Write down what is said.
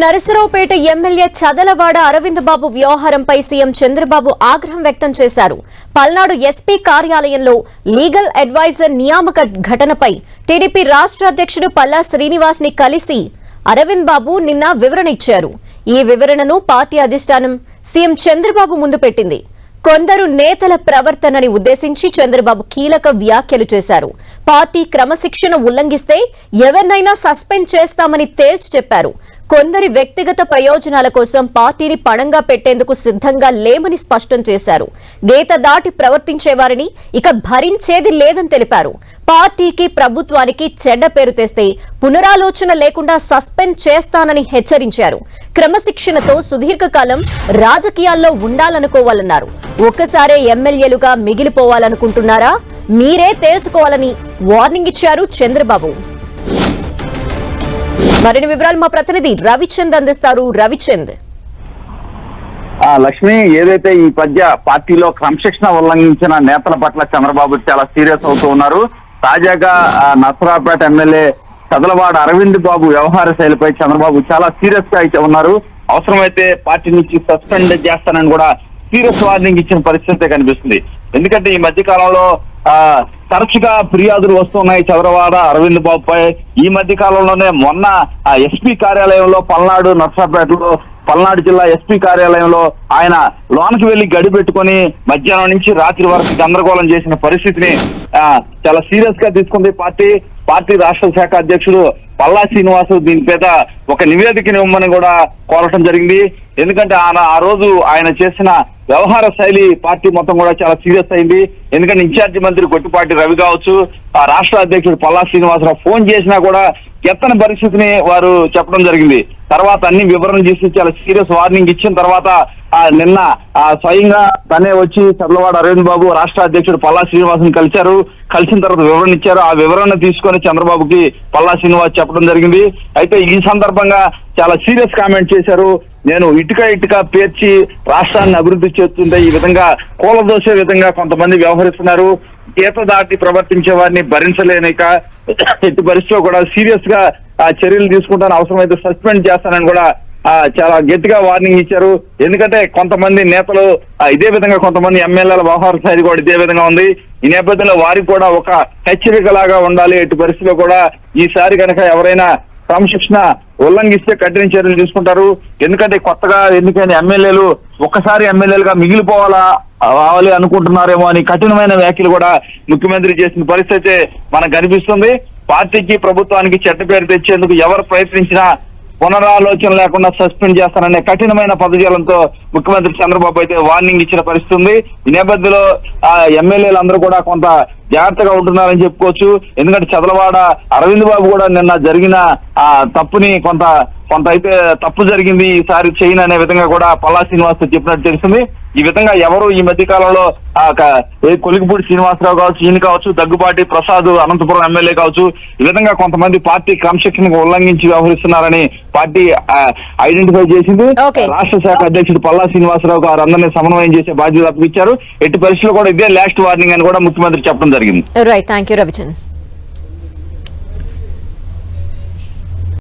Narasaraopet MLA Chadalavada Arvind బాబు వ్యవహారంపై CM Chandrababu ఆగ్రహం వ్యక్తం చేశారు. పల్నాడు ఎస్పీ కార్యాలయంలో లీగల్ అడ్వైజర్ నియామక ఘటనపై టీడీపీ రాష్ట్ర అధ్యక్షుడు పల్లా శ్రీనివాస్ ని కలిసి అరవింద్ బాబు నిన్న వివరణ ఇచ్చారు. ఈ వివరణను పార్టీ అధిష్టానం సీఎం చంద్రబాబు ముందు పెట్టింది. కొందరు నేతల ప్రవర్తనని ఉద్దేశించి చంద్రబాబు కీలక వ్యాఖ్యలు చేశారు. పార్టీ క్రమశిక్షణ ఉల్లంఘిస్తే ఎవరినైనా సస్పెండ్ చేస్తామని తేల్చి చెప్పారు. కొందరి వ్యక్తిగత ప్రయోజనాల కోసం పార్టీని పణంగా పెట్టేందుకు సిద్ధంగా లేమని స్పష్టం చేశారు. గీత దాటి ప్రవర్తించే వారిని ఇక భరించేది లేదని తెలిపారు. పార్టీకి ప్రభుత్వానికి చెడ్డ పేరు తెస్తే పునరాలోచన లేకుండా సస్పెండ్ చేస్తానని హెచ్చరించారు. క్రమశిక్షణతో సుదీర్ఘకాలం రాజకీయాల్లో ఉండాలనుకోవాలన్నారు. ఒక్కసారే ఎమ్మెల్యేలుగా మిగిలిపోవాలనుకుంటున్నారా? మీరే తేల్చుకోవాలని వార్నింగ్ ఇచ్చారు చంద్రబాబు. మరిన్ని వివరాలు మా ప్రతినిధి రవిచంద్ అందిస్తారు. రవిచంద్, లక్ష్మి, ఏదైతే ఈ మధ్య పార్టీలో క్రమశిక్షణ ఉల్లంఘించిన నేతల పట్ల చంద్రబాబు చాలా సీరియస్ అవుతూ ఉన్నారు. తాజాగా నరసరావుపేట ఎమ్మెల్యే చదలవాడ అరవింద్ బాబు వ్యవహార శైలిపై చంద్రబాబు చాలా సీరియస్ గా అయితే ఉన్నారు. అవసరమైతే పార్టీ నుంచి సస్పెండ్ చేస్తానని కూడా సీరియస్ వార్నింగ్ ఇచ్చిన పరిస్థితి కనిపిస్తుంది. ఎందుకంటే ఈ మధ్య కాలంలో తరచుగా ఫిర్యాదులు వస్తున్నాయి చంద్రవాడ అరవింద్ బాబుపై. ఈ మధ్య కాలంలోనే మొన్న ఎస్పీ కార్యాలయంలో పల్నాడు జిల్లా ఎస్పీ కార్యాలయంలో ఆయన లోనికి వెళ్లి గడి పెట్టుకుని మధ్యాహ్నం నుంచి రాత్రి వరకు గందరగోళం చేసిన పరిస్థితిని చాలా సీరియస్ గా తీసుకుంది పార్టీ రాష్ట్ర శాఖ అధ్యక్షుడు పల్లా శ్రీనివాస్ దీని మీద ఒక నివేదికని ఇవ్వమని కూడా కోరటం జరిగింది. ఎందుకంటే ఆ రోజు ఆయన చేసిన వ్యవహార శైలి పార్టీ మొత్తం కూడా చాలా సీరియస్ అయింది. ఎందుకంటే ఇన్ఛార్జి మంత్రి గొట్టిపాటి రవి కావచ్చు, ఆ రాష్ట్ర అధ్యక్షుడు పల్లా శ్రీనివాసరావు ఫోన్ చేసినా కూడా ఎత్తని పరిస్థితిని వారు చెప్పడం జరిగింది. తర్వాత అన్ని వివరణ చేసి చాలా సీరియస్ వార్నింగ్ ఇచ్చిన తర్వాత నిన్న స్వయంగా తనే వచ్చి చదలవాడ అరవింద్ బాబు రాష్ట్ర అధ్యక్షుడు పల్లా శ్రీనివాస్ ని కలిసిన తర్వాత వివరణ ఇచ్చారు. ఆ వివరణ తీసుకొని చంద్రబాబుకి పల్లా శ్రీనివాస్ చెప్పడం జరిగింది. అయితే ఈ సందర్భంగా చాలా సీరియస్ కామెంట్ చేశారు. నేను ఇటుక పేర్చి రాష్ట్రాన్ని అభివృద్ధి చేస్తుంటే ఈ విధంగా కూలదోసే విధంగా కొంతమంది వ్యవహరిస్తున్నారు. గీత దాటి ప్రవర్తించే వారిని భరించలేనిక ఎట్టి పరిస్థితిలో కూడా సీరియస్ గా చర్యలు తీసుకుంటాను, అవసరమైతే సస్పెండ్ చేస్తానని కూడా చాలా గట్టిగా వార్నింగ్ ఇచ్చారు. ఎందుకంటే కొంతమంది నేతలు ఇదే విధంగా, కొంతమంది ఎమ్మెల్యేల వ్యవహార శైలి కూడా ఇదే విధంగా ఉంది. ఈ నేపథ్యంలో వారికి కూడా ఒక హెచ్చరిక లాగా ఉండాలి. ఎట్టి పరిస్థితిలో కూడా ఈసారి కనుక ఎవరైనా క్రమశిక్షణ ఉల్లంఘిస్తే కఠిన చర్యలు తీసుకుంటారు. ఎందుకంటే కొత్తగా ఎన్నికైన ఎమ్మెల్యేలు ఒక్కసారి ఎమ్మెల్యేలుగా మిగిలిపోవాలి అనుకుంటున్నారేమో అని కఠినమైన వ్యాఖ్యలు కూడా ముఖ్యమంత్రి చేసిన పరిస్థితి మనకు కనిపిస్తుంది. పార్టీకి ప్రభుత్వానికి చెడ్డ పేరు తెచ్చేందుకు ఎవరు ప్రయత్నించినా పునరాలోచన లేకుండా సస్పెండ్ చేస్తాననే కఠినమైన పదజాలంతో ముఖ్యమంత్రి చంద్రబాబు అయితే వార్నింగ్ ఇచ్చిన పరిస్థితి ఉంది. ఈ నేపథ్యంలో ఎమ్మెల్యేలు అందరూ కూడా కొంత జాగ్రత్తగా ఉంటున్నారని చెప్పుకోవచ్చు. ఎందుకంటే చదలవాడ అరవింద్ బాబు కూడా నిన్న జరిగిన తప్పుని కొంత అయితే తప్పు జరిగింది, ఈసారి చేయను అనే విధంగా కూడా పల్లా శ్రీనివాస్ చెప్పినట్టు తెలిసింది. ఈ విధంగా ఎవరు ఈ మధ్య కాలంలో కొలిగిపూడి శ్రీనివాసరావు కావచ్చు, ఈయన కావచ్చు, దగ్గుబాటి ప్రసాద్ అనంతపురం ఎమ్మెల్యే కావచ్చు, ఈ విధంగా కొంతమంది పార్టీ క్రమశిక్షణకు ఉల్లంఘించి వ్యవహరిస్తున్నారని పార్టీ ఐడెంటిఫై చేసింది. రాష్ట్ర శాఖ అధ్యక్షుడు పల్లా శ్రీనివాసరావు గారు అందరినీ సమన్వయం చేసే బాధ్యత అప్పగించారు. ఎట్టి పరిస్థితుల్లో కూడా ఇదే లాస్ట్ వార్నింగ్ అని కూడా ముఖ్యమంత్రి చెప్పడం జరిగింది. Right, thank you Ravichand.